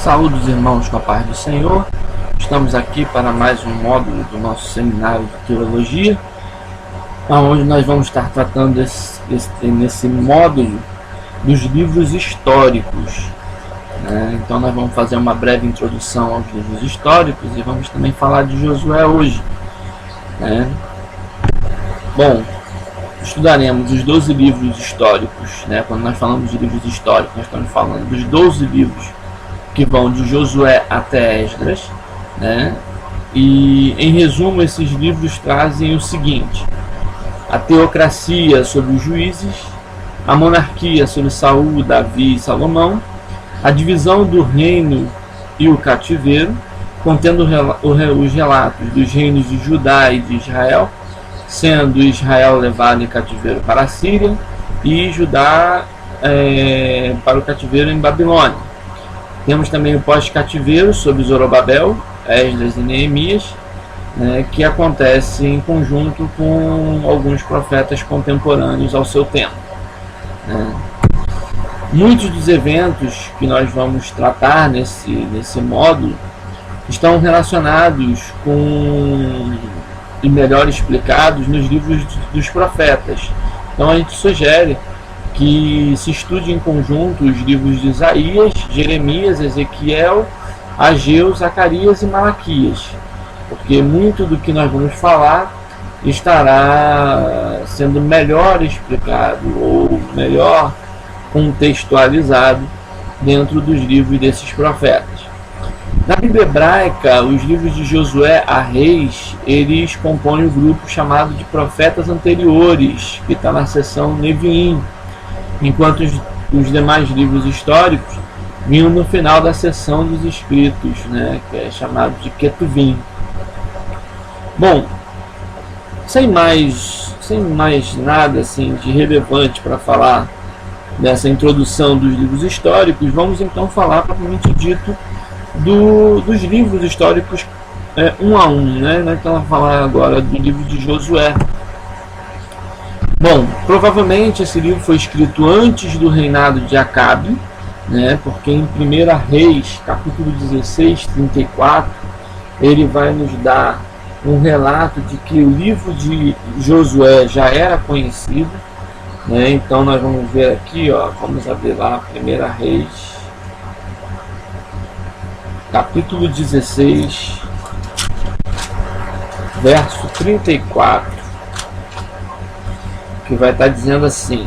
Saúde os irmãos com a paz do Senhor. Estamos aqui para mais um módulo do nosso seminário de teologia, onde nós vamos estar tratando nesse módulo dos livros históricos, né? Então nós vamos fazer uma breve introdução aos livros históricos e vamos também falar de Josué hoje, né? Bom, estudaremos os 12 livros históricos, né? Quando nós falamos de livros históricos, nós estamos falando dos 12 livros que vão de Josué até Esdras, né? E em resumo, esses livros trazem o seguinte: a teocracia sobre os juízes, a monarquia sobre Saul, Davi e Salomão, a divisão do reino e o cativeiro, contendo os relatos dos reinos de Judá e de Israel, sendo Israel levado em cativeiro para a Síria e Judá para o cativeiro em Babilônia. Temos também o pós-cativeiro sobre Zorobabel, Esdras e Neemias, né, que acontece em conjunto com alguns profetas contemporâneos ao seu tempo, né. Muitos dos eventos que nós vamos tratar nesse módulo estão relacionados e melhor explicados nos livros dos profetas. Então a gente sugere que se estude em conjunto os livros de Isaías, Jeremias, Ezequiel, Ageu, Zacarias e Malaquias, porque muito do que nós vamos falar estará sendo melhor explicado ou melhor contextualizado dentro dos livros desses profetas. Na Bíblia hebraica, os livros de Josué a Reis, eles compõem um grupo chamado de profetas anteriores, que está na seção Neviim, enquanto os demais livros históricos vinham no final da seção dos escritos, né, que é chamado de Ketuvim. Bom, sem mais nada assim de relevante para falar nessa introdução dos livros históricos, vamos então falar propriamente dito dos livros históricos um a um, né? Então vamos falar agora do livro de Josué. Bom, provavelmente esse livro foi escrito antes do reinado de Acabe, né? Porque em 1 Reis, capítulo 16, 34, ele vai nos dar um relato de que o livro de Josué já era conhecido, né? Então nós vamos ver aqui, vamos abrir lá 1 Reis, capítulo 16, verso 34, que vai estar dizendo assim: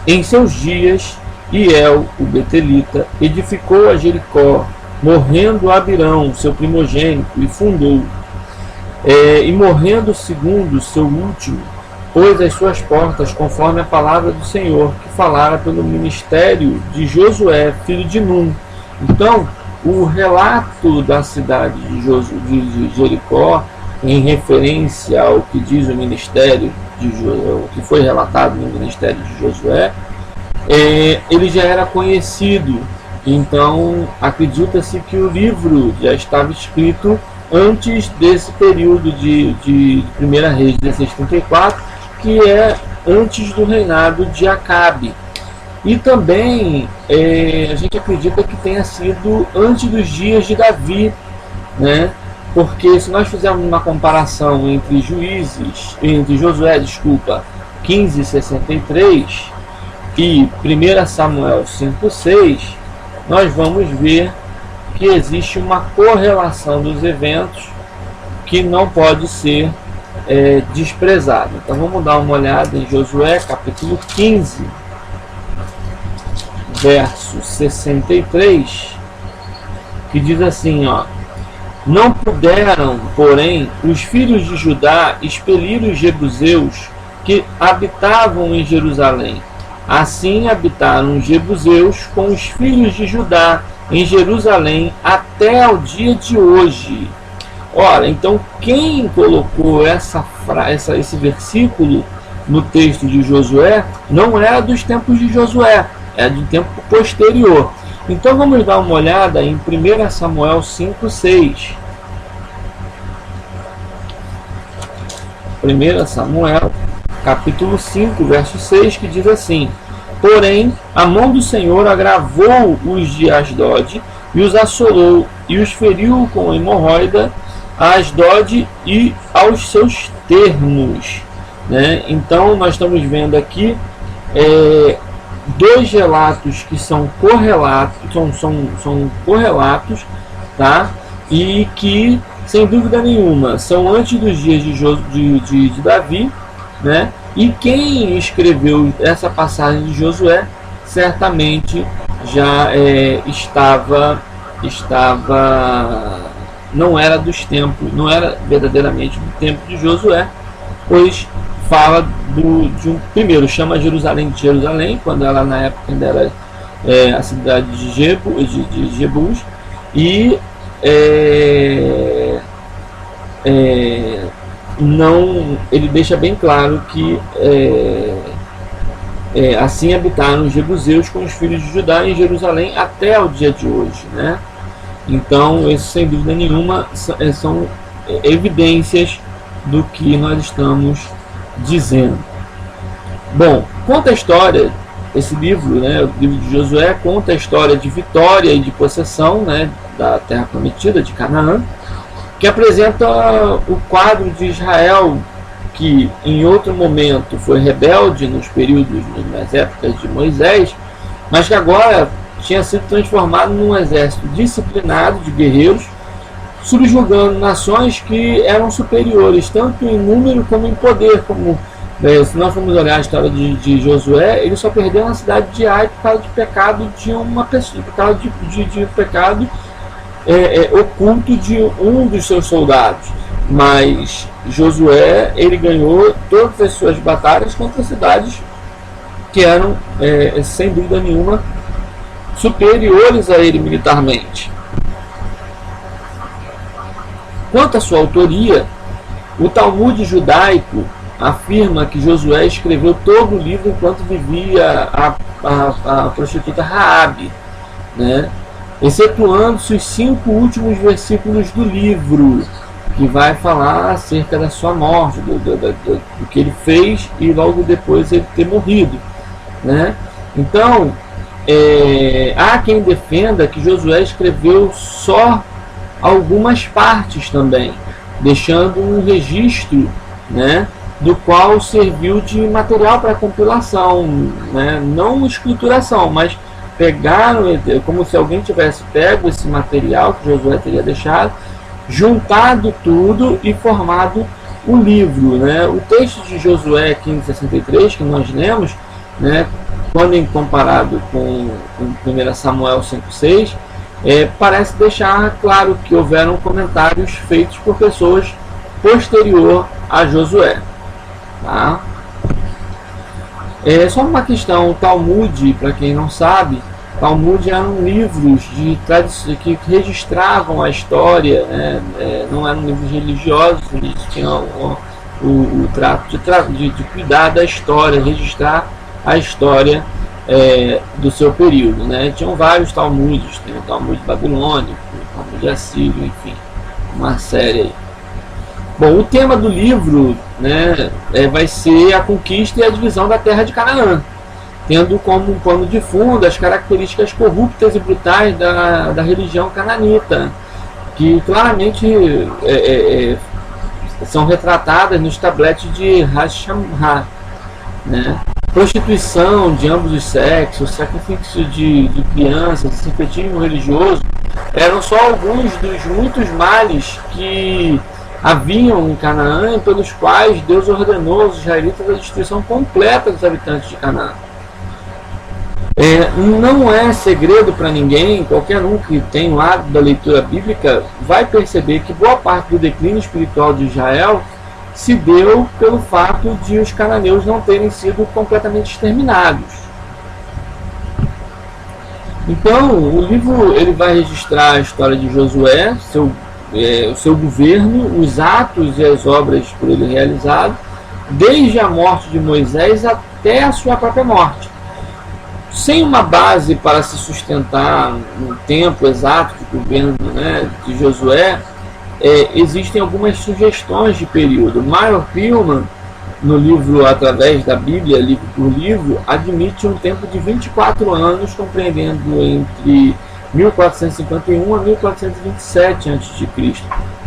em seus dias, Hiel, o Betelita, edificou a Jericó, morrendo Abirão, seu primogênito, e fundou. E morrendo o segundo, seu último, pôs as suas portas conforme a palavra do Senhor, que falara pelo ministério de Josué, filho de Num. Então, o relato da cidade de Jericó, em referência ao que diz o ministério o que foi relatado no ministério de Josué, ele já era conhecido. Então acredita-se que o livro já estava escrito antes desse período de 1 Reis 16:34, que é antes do reinado de Acabe. E também a gente acredita que tenha sido antes dos dias de Davi, né? Porque se nós fizermos uma comparação entre Josué 15:63 e 1 Samuel 5:6, nós vamos ver que existe uma correlação dos eventos que não pode ser desprezada. Então vamos dar uma olhada em Josué capítulo 15, verso 63, que diz assim, não puderam, porém, os filhos de Judá expelir os jebuseus que habitavam em Jerusalém. Assim habitaram os jebuseus com os filhos de Judá em Jerusalém até ao dia de hoje. Ora, então quem colocou esse versículo no texto de Josué não era dos tempos de Josué, é de tempo posterior. Então vamos dar uma olhada em 1 Samuel 5:6. 1 Samuel capítulo 5, verso 6, que diz assim: Porém, a mão do Senhor agravou os de Asdod e os assolou e os feriu com hemorroida a Asdod e aos seus termos, né? Então nós estamos vendo aqui dois relatos que são correlatos, são correlatos, tá? E que sem dúvida nenhuma são antes dos dias de Davi, né? E quem escreveu essa passagem de Josué certamente já não era dos tempos, não era verdadeiramente do tempo de Josué, pois fala primeiro chama Jerusalém de Jerusalém, quando ela na época ainda era a cidade de Jebus, e ele deixa bem claro que assim habitaram os jebuseus com os filhos de Judá em Jerusalém até o dia de hoje, né? Então, isso sem dúvida nenhuma são evidências do que nós estamos dizendo. Bom, conta a história, esse livro, né, o livro de Josué, conta a história de vitória e de possessão, né, da terra prometida, de Canaã, que apresenta o quadro de Israel, que em outro momento foi rebelde nas épocas de Moisés, mas que agora tinha sido transformado num exército disciplinado de guerreiros, subjugando nações que eram superiores, tanto em número como em poder. Se nós formos olhar a história de Josué, ele só perdeu na cidade de Ai por causa de pecado de uma pessoa, por causa de pecado oculto de um dos seus soldados. Mas Josué, ele ganhou todas as suas batalhas contra cidades que eram, sem dúvida nenhuma, superiores a ele militarmente. Quanto à sua autoria, o Talmud judaico afirma que Josué escreveu todo o livro enquanto vivia a prostituta Raabe, né? Excetuando-se os 5 últimos versículos do livro, que vai falar acerca da sua morte, do que ele fez e logo depois ele ter morrido, né? Então, há quem defenda que Josué escreveu só algumas partes também, deixando um registro, né, do qual serviu de material para compilação, né, não escrituração, mas pegaram, como se alguém tivesse pego esse material que Josué teria deixado, juntado tudo e formado o livro, né? O texto de Josué 15:63 que nós lemos, né, quando comparado com 1 Samuel 5:6, parece deixar claro que houveram comentários feitos por pessoas posterior a Josué. Tá? Só uma questão, o Talmud, para quem não sabe, Talmud eram livros que registravam a história, né? Não eram livros religiosos, eles tinham o trato de cuidar da história, registrar a história do seu período, né? Tinham vários Talmudes, tem o Talmud babilônico, o Talmud assírio, enfim, uma série aí. Bom, o tema do livro, né, vai ser a conquista e a divisão da terra de Canaã, tendo como um pano de fundo as características corruptas e brutais da religião cananita, que claramente são retratadas nos tabletes de Hashamha, né? Prostituição de ambos os sexos, sacrifício de crianças, sincretismo religioso eram só alguns dos muitos males que haviam em Canaã, pelos quais Deus ordenou aos israelitas a destruição completa dos habitantes de Canaã. Não é segredo para ninguém, qualquer um que tem o hábito da leitura bíblica vai perceber que boa parte do declínio espiritual de Israel se deu pelo fato de os cananeus não terem sido completamente exterminados. Então, o livro ele vai registrar a história de Josué, o seu governo, os atos e as obras por ele realizados, desde a morte de Moisés até a sua própria morte. Sem uma base para se sustentar no tempo exato de governo, né, de Josué, existem algumas sugestões de período. Meyer Pillman no livro através da Bíblia, livro por livro, admite um tempo de 24 anos, compreendendo entre 1451 a 1427 a.C.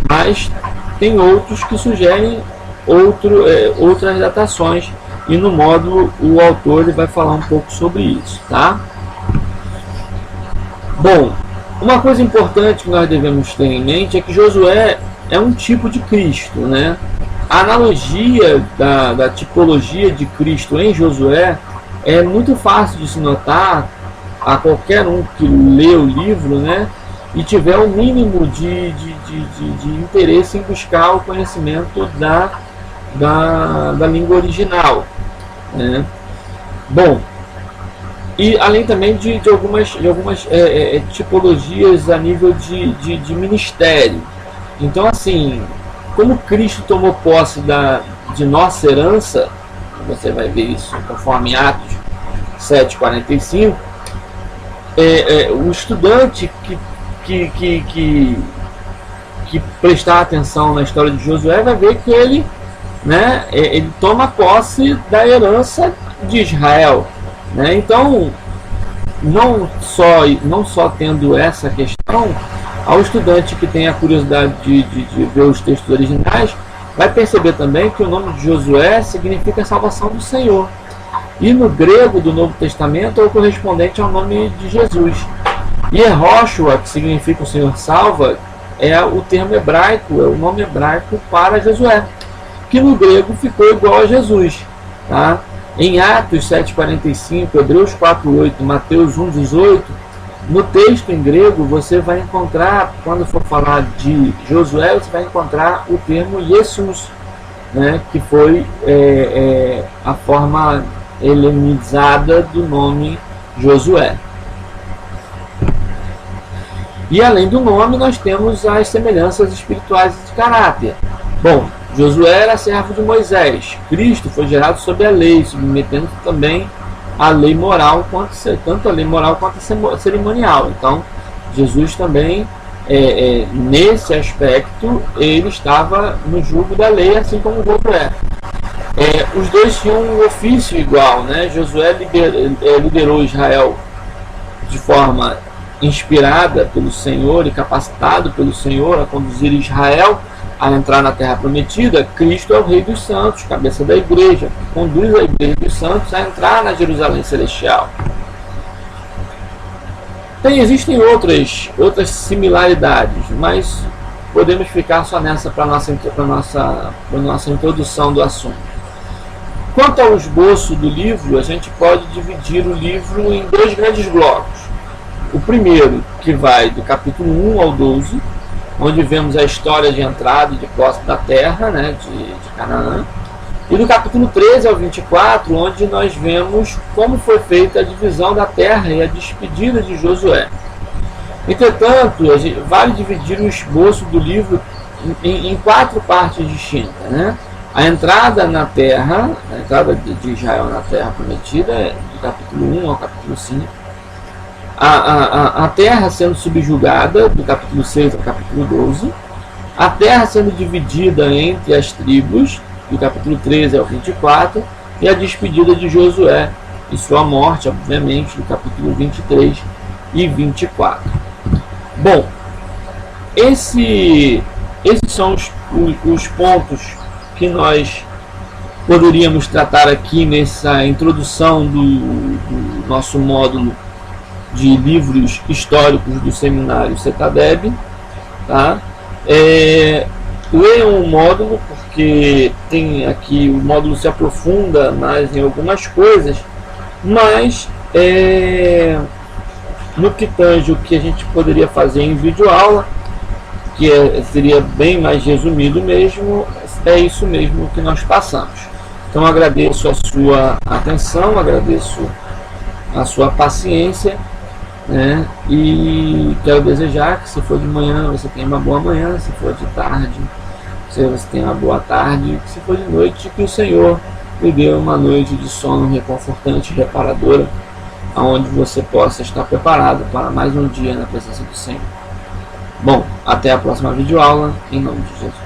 Mas tem outros que sugerem outras datações, e no módulo o autor ele vai falar um pouco sobre isso, tá? Bom, uma coisa importante que nós devemos ter em mente é que Josué é um tipo de Cristo, né? A analogia da tipologia de Cristo em Josué é muito fácil de se notar a qualquer um que lê o livro, né, e tiver o mínimo de interesse em buscar o conhecimento da língua original, né? Bom, e além também de algumas tipologias a nível de ministério. Então, assim, como Cristo tomou posse de nossa herança, você vai ver isso conforme Atos 7:45, o estudante que prestar atenção na história de Josué vai ver que ele, né, ele toma posse da herança de Israel, né? Então, não só tendo essa questão, ao estudante que tem a curiosidade de ver os textos originais, vai perceber também que o nome de Josué significa salvação do Senhor. E no grego do Novo Testamento é o correspondente ao nome de Jesus. E Yehoshua, que significa o Senhor salva, é o termo hebraico, é o nome hebraico para Josué, que no grego ficou igual a Jesus, tá? Em Atos 7:45, Hebreus 4:8, Mateus 1:18, no texto em grego você vai encontrar, quando for falar de Josué, você vai encontrar o termo Jesus, né, que foi a forma helenizada do nome Josué. E além do nome, nós temos as semelhanças espirituais de caráter. Bom, Josué era servo de Moisés. Cristo foi gerado sob a lei, submetendo também a lei moral, tanto a lei moral quanto a cerimonial. Então, Jesus também, nesse aspecto, ele estava no jugo da lei, assim como Josué. Os dois tinham um ofício igual, né? Josué liderou Israel de forma inspirada pelo Senhor e capacitado pelo Senhor a conduzir Israel a entrar na Terra Prometida. Cristo é o Rei dos Santos, cabeça da igreja, que conduz a igreja dos santos a entrar na Jerusalém Celestial. Existem outras similaridades, mas podemos ficar só nessa para nossa introdução do assunto. Quanto ao esboço do livro, a gente pode dividir o livro em dois grandes blocos. O primeiro, que vai do capítulo 1 ao 12, onde vemos a história de entrada e de posse da terra, né, de Canaã. E do capítulo 13 ao 24, onde nós vemos como foi feita a divisão da terra e a despedida de Josué. Entretanto, vale dividir o esboço do livro em quatro partes distintas, né? A entrada na terra, a entrada de Israel na terra prometida, do capítulo 1 ao capítulo 5. A terra sendo subjugada, do capítulo 6 ao capítulo 12. A terra sendo dividida entre as tribos, do capítulo 13 ao 24. E a despedida de Josué e sua morte, obviamente, do capítulo 23 e 24. Bom, esses são os pontos que nós poderíamos tratar aqui nessa introdução do nosso módulo de livros históricos do seminário CETADEB, tá? Leiam o módulo, porque tem aqui, o módulo se aprofunda mais em algumas coisas, mas no que tange o que a gente poderia fazer em videoaula, que seria bem mais resumido mesmo, é isso mesmo que nós passamos. Então agradeço a sua atenção, agradeço a sua paciência, né? E quero desejar que, se for de manhã, você tenha uma boa manhã; se for de tarde, você tenha uma boa tarde; se for de noite, que o Senhor lhe dê uma noite de sono reconfortante e reparadora, aonde você possa estar preparado para mais um dia na presença do Senhor. Bom, até a próxima videoaula, em nome de Jesus.